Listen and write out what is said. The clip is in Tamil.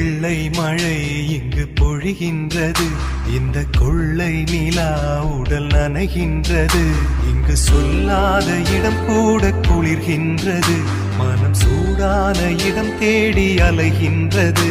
வெள்ளை மழை இங்கு பொழிகின்றது, இந்த கொள்ளை நிலா உடல் நனைகின்றது. இங்கு சொல்லாத இடம் கூட குளிர்கின்றது, மனம் சூடான இடம் தேடி அலைகின்றது.